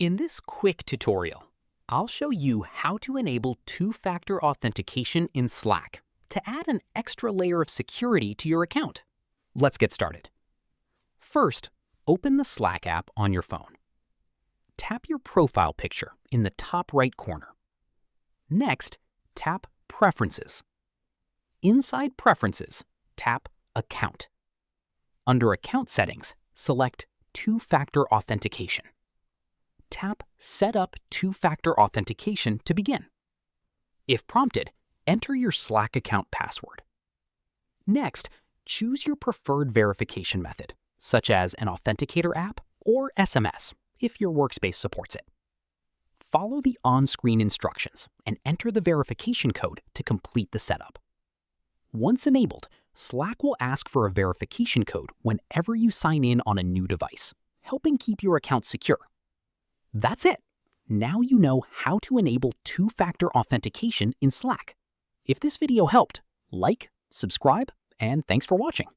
In this quick tutorial, I'll show you how to enable two-factor authentication in Slack to add an extra layer of security to your account. Let's get started. First, open the Slack app on your phone. Tap your profile picture in the top right corner. Next, tap Preferences. Inside Preferences, tap Account. Under Account Settings, select Two-Factor Authentication. Tap Set up Two-Factor Authentication to begin. If prompted, enter your Slack account password. Next, choose your preferred verification method, such as an authenticator app or SMS, if your workspace supports it. Follow the on-screen instructions and enter the verification code to complete the setup. Once enabled, Slack will ask for a verification code whenever you sign in on a new device, helping keep your account secure. That's it. Now you know how to enable two-factor authentication in Slack. If this video helped, like, subscribe, and thanks for watching.